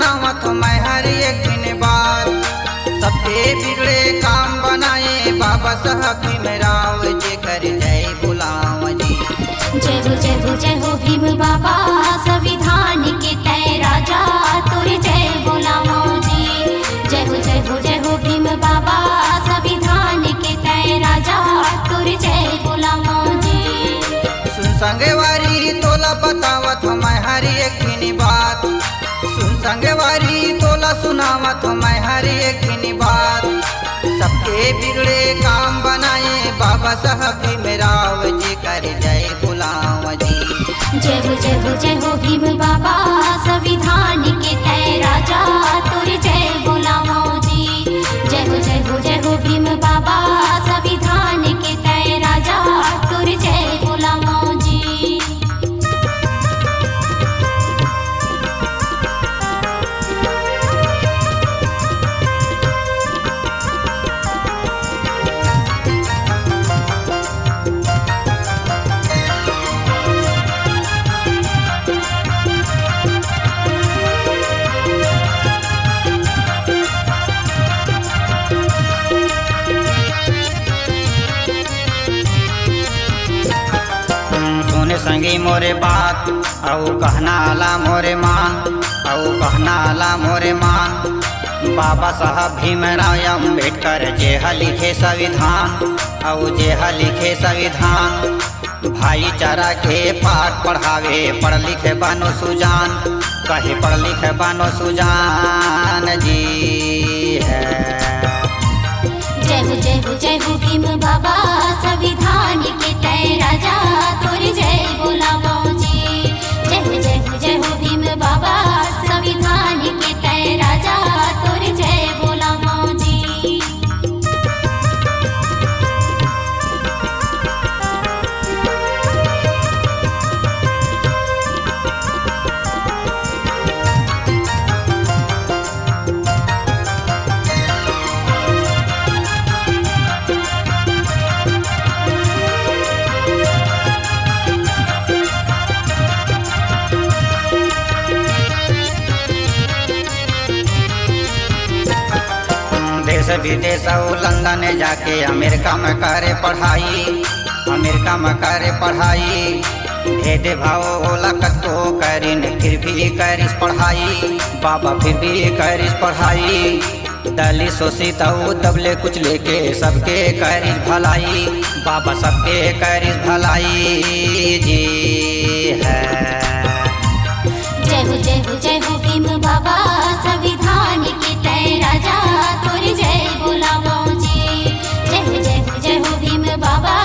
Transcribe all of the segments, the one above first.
सुनावत मैं हर एक दिन बात। सबके बिगड़े काम बनाए बाबा साहब भीमराव जी कर जय गुलाम जी। जय हो भीम बाबा संविधान के तय राजा तोरे जय बोलाओ जी। जय हो भीम बाबा संविधान के तय राजा तोरे जय बोलाओ जी। सुन संगवारी तोला बतावत मैं हर एक दिन बात। सुन संगवारी तोला सुनावत मैं हर एक दिन बात। सबके बिगड़े काम बनाए बाबा साहब भीमराव जी कर जय गुलाम जी। जय हो भीम बाबा संविधान के तय राजा तोरे जय बोलाओ जी। जय हो भीम बाबा संविधान के तय राजा तोरे जय बोलाओ जी। संगी मोरे बात औ कहना आला मोरे मान औ कहना आला मोरे मान। बाबा साहब भीमराव अम्बेडकर जेह लिखे संविधान औ जेह लिखे संविधान। भाईचारा के पाठ पढ़ावे पढ़ लिखे बनो सुजान। कहे पढ़ लिखे बनो सुजान जी है। जय हो भीम बाबा संविधान के तय राजा तोरे जय बोलाओ जी। जय हो भीम बाबा संविधान के तय राजा तोरे जय बोलाओ जी। देश विदेश और लंदन जाके अमेरिका में करे पढ़ाई। अमेरिका में करे पढ़ाई। भेद भाव होला कतो करिन फिर भी करिस पढ़ाई। बाबा फिर भी करिस पढ़ाई। दलित शोषित दबले कुछ लेके सबके करिस भलाई। बाबा सबके करिस भलाई जी है। जय हो भीम बाबा संविधान के तय राजा तोरे जय बोलाओ जी। जय हो भीम बाबा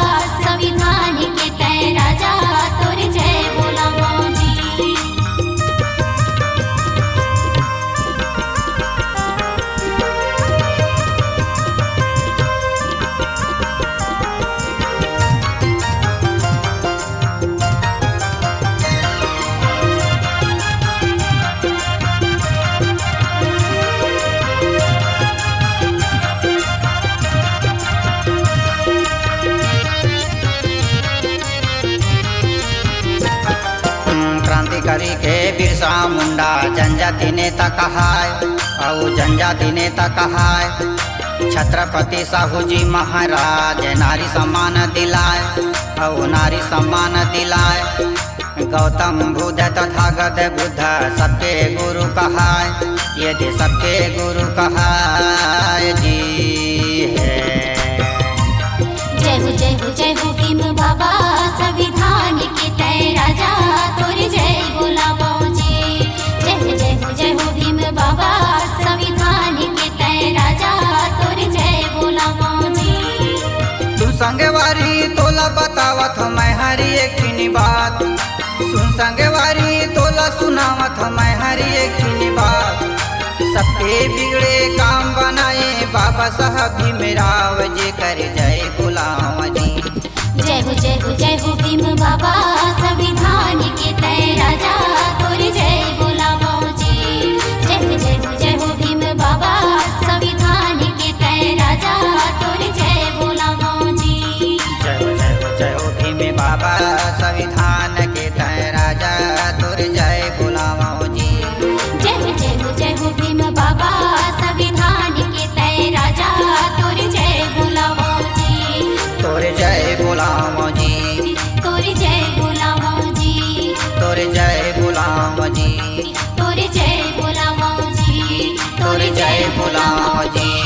संविधान के तय राजा तोरे जय बोलाओ जी। क्रांतिकारी के बिरसा मुंडा जनजाति नेता कहाय और जनजाति नेता कहाय। छत्रपति साहू जी महाराज नारी सम्मान दिलाए और नारी सम्मान दिलाए। गौतम बुद्ध तथागत बुद्ध सबके गुरु कहाय। ये दे सबके गुरु कहाय जी है। जय हो भीम बाबा संविधान के तय राजा तोरे जय बोलाओ जी। जय हो भीम बाबा संविधान के तय राजा तोरे जय बोलाओ जी। तू संगवारी तोला बतावत मैं हर एक दिन बात। सुन संगवारी तोला सुनावत मैं हर एक दिन बात। सबके बिगड़े काम बनाए बाबा साहब भीमराव जी कर जय गुलाम जी। जय हो भीम बाबा संविधान के तय राजा तोरे जय बोलाओ जी। जय हो भीम बाबा संविधान के तय राजा तोरे जय बोलाओ जी। जय हो भीम बाबा संविधान के तय राजा तोरे जय गुलाम जी। जय तोर जय बोलाओ जी।